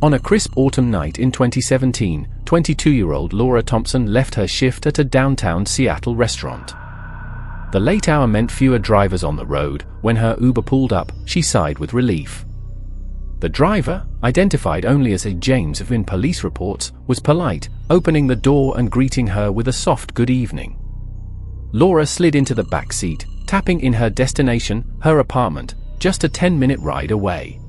On a crisp autumn night in 2017, 22-year-old Laura Thompson left her shift at a downtown Seattle restaurant. The late hour meant fewer drivers on the road. When her Uber pulled up, she sighed with relief. The driver, identified only as a James in police reports, was polite, opening the door and greeting her with a soft good evening. Laura slid into the back seat, tapping in her destination, her apartment, just a 10-minute ride away.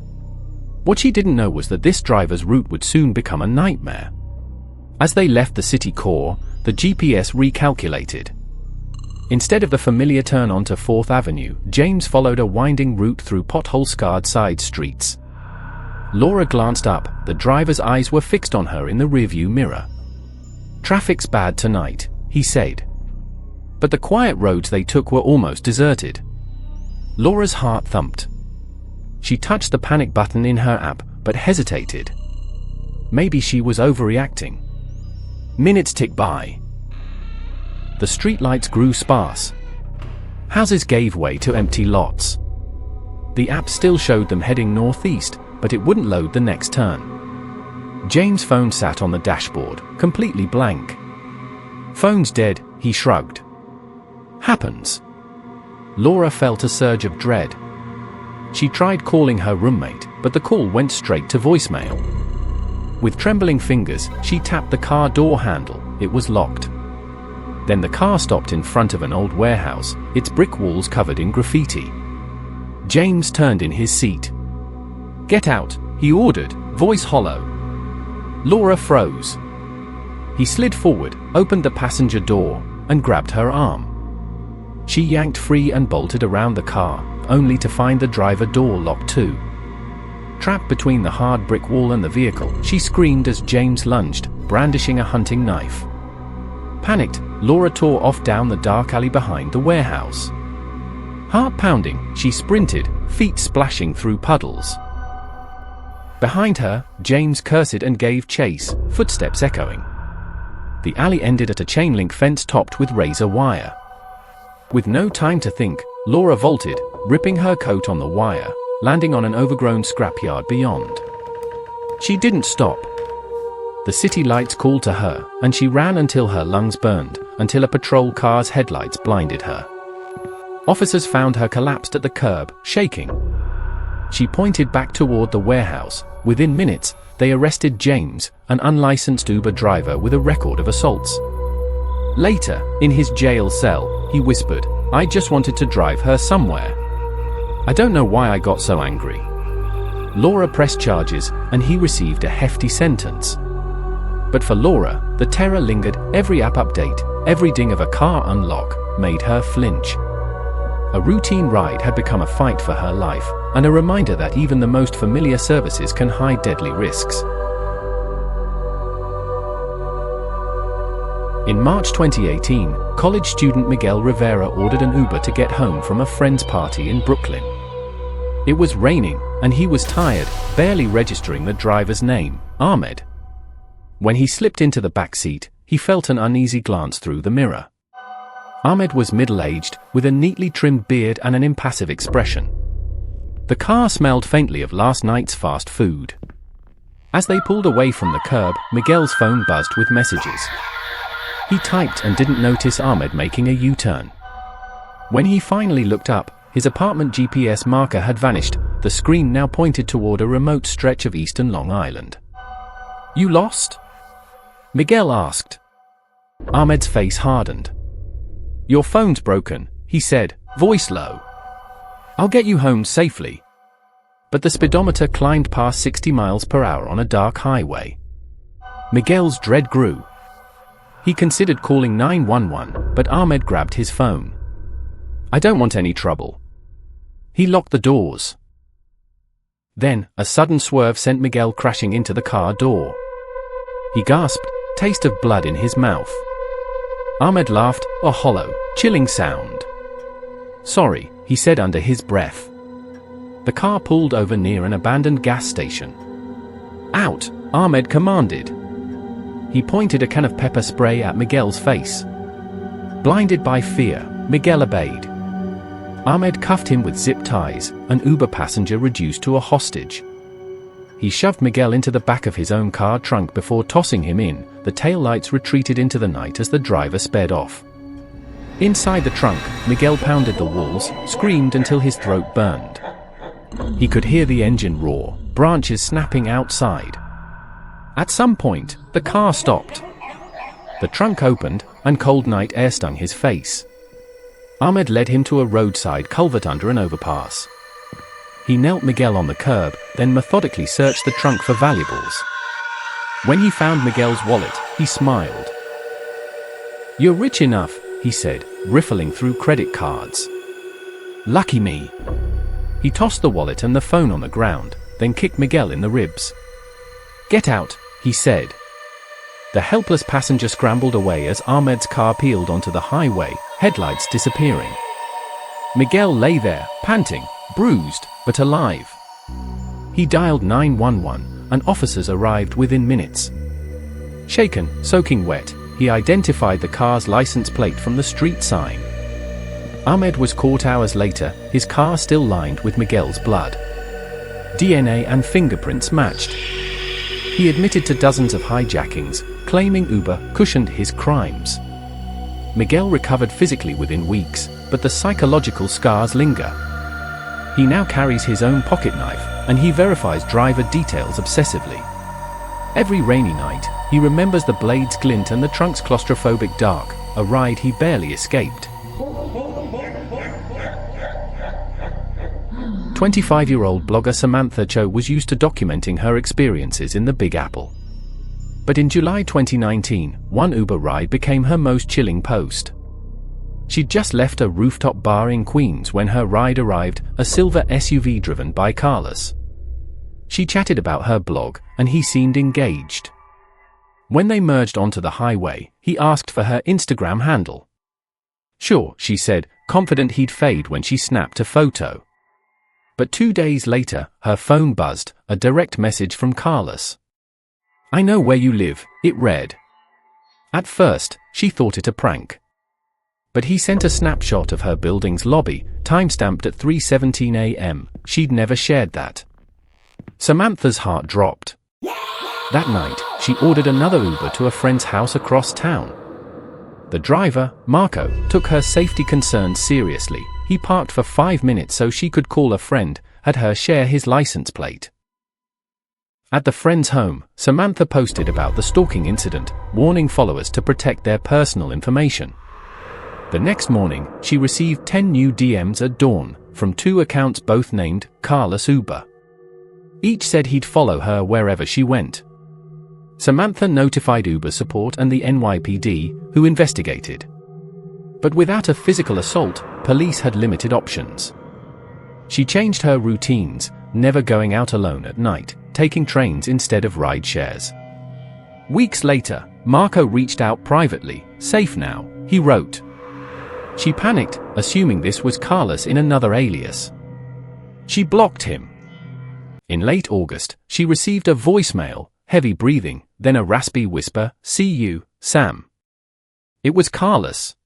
What she didn't know was that this driver's route would soon become a nightmare. As they left the city core, the GPS recalculated. Instead of the familiar turn onto 4th Avenue, James followed a winding route through pothole-scarred side streets. Laura glanced up. The driver's eyes were fixed on her in the rearview mirror. "Traffic's bad tonight," he said. But the quiet roads they took were almost deserted. Laura's heart thumped. She touched the panic button in her app, but hesitated. Maybe she was overreacting. Minutes ticked by. The streetlights grew sparse. Houses gave way to empty lots. The app still showed them heading northeast, but it wouldn't load the next turn. James' phone sat on the dashboard, completely blank. "Phone's dead," he shrugged. "Happens." Laura felt a surge of dread. She tried calling her roommate, but the call went straight to voicemail. With trembling fingers, she tapped the car door handle. It was locked. Then the car stopped in front of an old warehouse, its brick walls covered in graffiti. James turned in his seat. "Get out," he ordered, voice hollow. Laura froze. He slid forward, opened the passenger door, and grabbed her arm. She yanked free and bolted around the car, only to find the driver door locked too. Trapped between the hard brick wall and the vehicle, she screamed as James lunged, brandishing a hunting knife. Panicked, Laura tore off down the dark alley behind the warehouse. Heart pounding, she sprinted, feet splashing through puddles. Behind her, James cursed and gave chase, footsteps echoing. The alley ended at a chain-link fence topped with razor wire. With no time to think, Laura vaulted, ripping her coat on the wire, landing on an overgrown scrapyard beyond. She didn't stop. The city lights called to her, and she ran until her lungs burned, until a patrol car's headlights blinded her. Officers found her collapsed at the curb, shaking. She pointed back toward the warehouse. Within minutes, they arrested James, an unlicensed Uber driver with a record of assaults. Later, in his jail cell, he whispered, "I just wanted to drive her somewhere. I don't know why I got so angry." Laura pressed charges, and he received a hefty sentence. But for Laura, the terror lingered. Every app update, every ding of a car unlock, made her flinch. A routine ride had become a fight for her life, and a reminder that even the most familiar services can hide deadly risks. In March 2018, college student Miguel Rivera ordered an Uber to get home from a friend's party in Brooklyn. It was raining, and he was tired, barely registering the driver's name, Ahmed. When he slipped into the back seat, he felt an uneasy glance through the mirror. Ahmed was middle-aged, with a neatly trimmed beard and an impassive expression. The car smelled faintly of last night's fast food. As they pulled away from the curb, Miguel's phone buzzed with messages. He typed and didn't notice Ahmed making a U-turn. When he finally looked up, his apartment GPS marker had vanished. The screen now pointed toward a remote stretch of eastern Long Island. "You lost?" Miguel asked. Ahmed's face hardened. "Your phone's broken," he said, voice low. "I'll get you home safely." But the speedometer climbed past 60 miles per hour on a dark highway. Miguel's dread grew. He considered calling 911, but Ahmed grabbed his phone. "I don't want any trouble." He locked the doors. Then, a sudden swerve sent Miguel crashing into the car door. He gasped, taste of blood in his mouth. Ahmed laughed, a hollow, chilling sound. "Sorry," he said under his breath. The car pulled over near an abandoned gas station. "Out," Ahmed commanded. He pointed a can of pepper spray at Miguel's face. Blinded by fear, Miguel obeyed. Ahmed cuffed him with zip ties, an Uber passenger reduced to a hostage. He shoved Miguel into the back of his own car trunk before tossing him in. The taillights retreated into the night as the driver sped off. Inside the trunk, Miguel pounded the walls, screamed until his throat burned. He could hear the engine roar, branches snapping outside. At some point, the car stopped. The trunk opened, and cold night air stung his face. Ahmed led him to a roadside culvert under an overpass. He knelt Miguel on the curb, then methodically searched the trunk for valuables. When he found Miguel's wallet, he smiled. "You're rich enough," he said, riffling through credit cards. "Lucky me." He tossed the wallet and the phone on the ground, then kicked Miguel in the ribs. "Get out," he said. The helpless passenger scrambled away as Ahmed's car peeled onto the highway, headlights disappearing. Miguel lay there, panting, bruised, but alive. He dialed 911, and officers arrived within minutes. Shaken, soaking wet, he identified the car's license plate from the street sign. Ahmed was caught hours later, his car still lined with Miguel's blood. DNA and fingerprints matched. He admitted to dozens of hijackings, claiming Uber cushioned his crimes. Miguel recovered physically within weeks, but the psychological scars linger. He now carries his own pocket knife, and he verifies driver details obsessively. Every rainy night, he remembers the blade's glint and the trunk's claustrophobic dark, a ride he barely escaped. 25-year-old blogger Samantha Cho was used to documenting her experiences in the Big Apple. But in July 2019, one Uber ride became her most chilling post. She'd just left a rooftop bar in Queens when her ride arrived, a silver SUV driven by Carlos. She chatted about her blog, and he seemed engaged. When they merged onto the highway, he asked for her Instagram handle. "Sure," she said, confident he'd fade when she snapped a photo. But 2 days later, her phone buzzed, a direct message from Carlos. "I know where you live," it read. At first, she thought it a prank. But he sent a snapshot of her building's lobby, timestamped at 3:17 a.m. She'd never shared that. Samantha's heart dropped. That night, she ordered another Uber to a friend's house across town. The driver, Marco, took her safety concerns seriously. He parked for 5 minutes so she could call a friend, had her share his license plate. At the friend's home, Samantha posted about the stalking incident, warning followers to protect their personal information. The next morning, she received 10 new DMs at dawn, from 2 accounts both named Carlos Uber. Each said he'd follow her wherever she went. Samantha notified Uber support and the NYPD, who investigated. But without a physical assault, police had limited options. She changed her routines, never going out alone at night, taking trains instead of rideshares. Weeks later, Marco reached out privately. "Safe now," he wrote. She panicked, assuming this was Carlos in another alias. She blocked him. In late August, she received a voicemail, heavy breathing, then a raspy whisper, "See you, Sam." It was Carlos.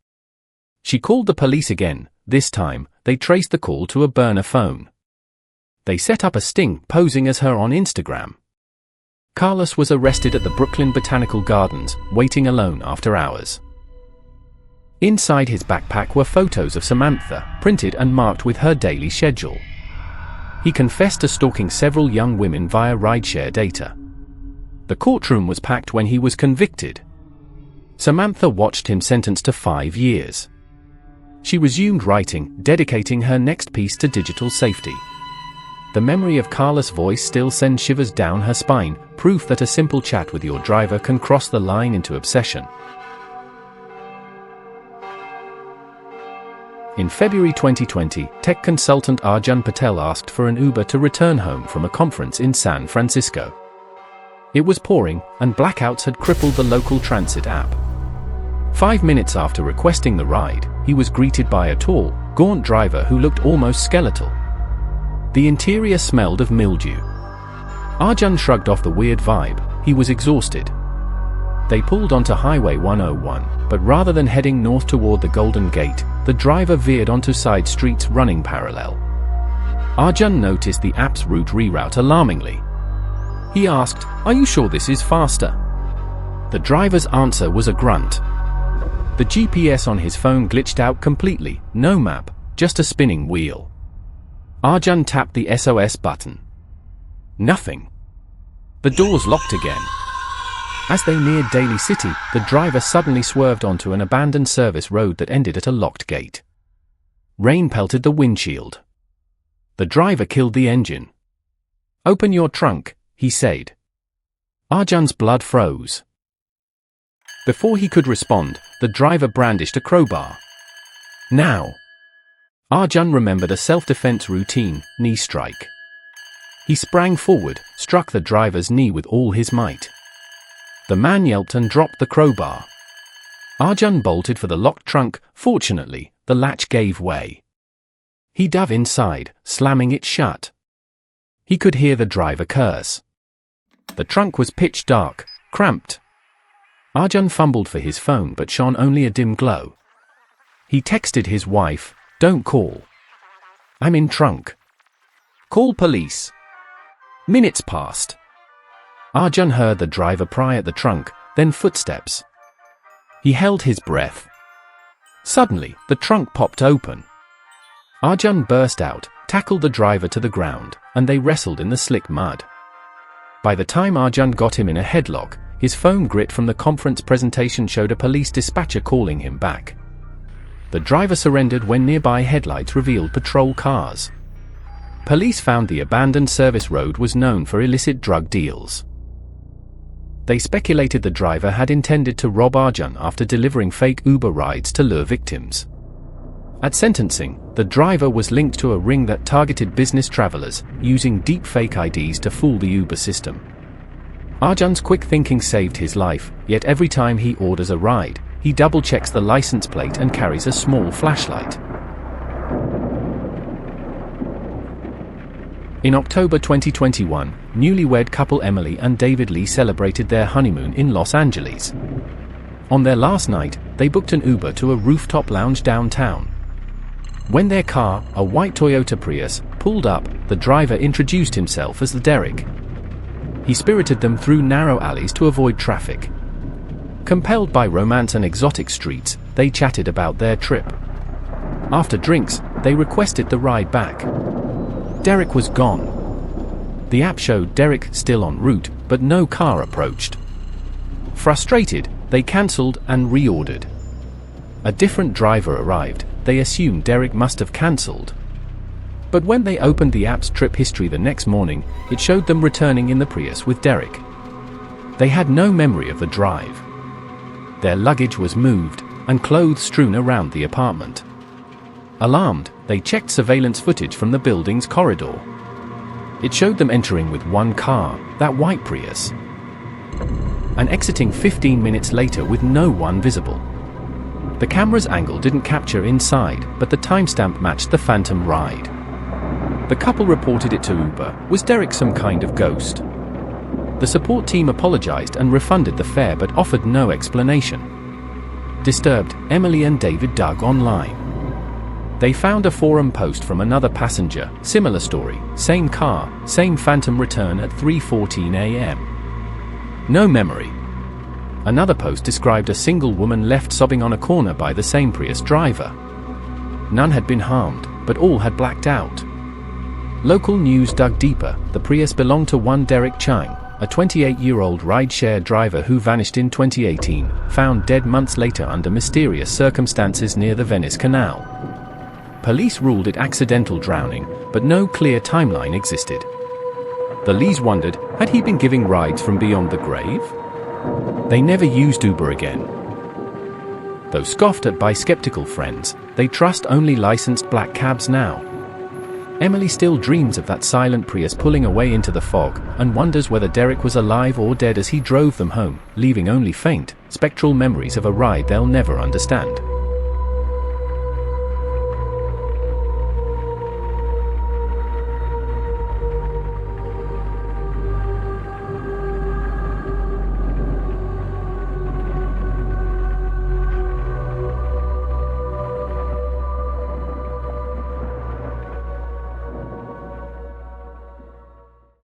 She called the police again. This time, they traced the call to a burner phone. They set up a sting posing as her on Instagram. Carlos was arrested at the Brooklyn Botanical Gardens, waiting alone after hours. Inside his backpack were photos of Samantha, printed and marked with her daily schedule. He confessed to stalking several young women via rideshare data. The courtroom was packed when he was convicted. Samantha watched him sentenced to 5 years. She resumed writing, dedicating her next piece to digital safety. The memory of Carlos' voice still sends shivers down her spine, proof that a simple chat with your driver can cross the line into obsession. In February 2020, tech consultant Arjun Patel asked for an Uber to return home from a conference in San Francisco. It was pouring, and blackouts had crippled the local transit app. 5 minutes after requesting the ride, he was greeted by a tall, gaunt driver who looked almost skeletal. The interior smelled of mildew. Arjun shrugged off the weird vibe. He was exhausted. They pulled onto Highway 101, but rather than heading north toward the Golden Gate, the driver veered onto side streets running parallel. Arjun noticed the app's route reroute alarmingly. He asked, "Are you sure this is faster?" The driver's answer was a grunt. The GPS on his phone glitched out completely, no map, just a spinning wheel. Arjun tapped the SOS button. Nothing. The doors locked again. As they neared Daly City, the driver suddenly swerved onto an abandoned service road that ended at a locked gate. Rain pelted the windshield. The driver killed the engine. "Open your trunk," he said. Arjun's blood froze. Before he could respond, the driver brandished a crowbar. "Now!" Arjun remembered a self-defense routine, knee strike. He sprang forward, struck the driver's knee with all his might. The man yelped and dropped the crowbar. Arjun bolted for the locked trunk. Fortunately, the latch gave way. He dove inside, slamming it shut. He could hear the driver curse. The trunk was pitch dark, cramped. Arjun fumbled for his phone but shone only a dim glow. He texted his wife, "Don't call. I'm in trunk. Call police." Minutes passed. Arjun heard the driver pry at the trunk, then footsteps. He held his breath. Suddenly, the trunk popped open. Arjun burst out, tackled the driver to the ground, and they wrestled in the slick mud. By the time Arjun got him in a headlock, his phone grit from the conference presentation showed a police dispatcher calling him back. The driver surrendered when nearby headlights revealed patrol cars. Police found the abandoned service road was known for illicit drug deals. They speculated the driver had intended to rob Arjun after delivering fake Uber rides to lure victims. At sentencing, the driver was linked to a ring that targeted business travelers, using deep fake IDs to fool the Uber system. Arjun's quick thinking saved his life, yet every time he orders a ride, he double-checks the license plate and carries a small flashlight. In October 2021, newlywed couple Emily and David Lee celebrated their honeymoon in Los Angeles. On their last night, they booked an Uber to a rooftop lounge downtown. When their car, a white Toyota Prius, pulled up, the driver introduced himself as the Derek. He spirited them through narrow alleys to avoid traffic. Compelled by romance and exotic streets, they chatted about their trip. After drinks, they requested the ride back. Derek was gone. The app showed Derek still en route, but no car approached. Frustrated, they cancelled and reordered. A different driver arrived. They assumed Derek must have cancelled. But when they opened the app's trip history the next morning, it showed them returning in the Prius with Derek. They had no memory of the drive. Their luggage was moved, and clothes strewn around the apartment. Alarmed, they checked surveillance footage from the building's corridor. It showed them entering with one car, that white Prius, and exiting 15 minutes later with no one visible. The camera's angle didn't capture inside, but the timestamp matched the phantom ride. The couple reported it to Uber. Was Derek some kind of ghost? The support team apologized and refunded the fare but offered no explanation. Disturbed, Emily and David dug online. They found a forum post from another passenger, similar story, same car, same phantom return at 3:14 a.m. No memory. Another post described a single woman left sobbing on a corner by the same Prius driver. None had been harmed, but all had blacked out. Local news dug deeper. The Prius belonged to one Derek Chang, a 28-year-old rideshare driver who vanished in 2018, found dead months later under mysterious circumstances near the Venice Canal. Police ruled it accidental drowning, but no clear timeline existed. The Lees wondered, had he been giving rides from beyond the grave? They never used Uber again. Though scoffed at by skeptical friends, they trust only licensed black cabs now. Emily still dreams of that silent Prius pulling away into the fog, and wonders whether Derek was alive or dead as he drove them home, leaving only faint, spectral memories of a ride they'll never understand.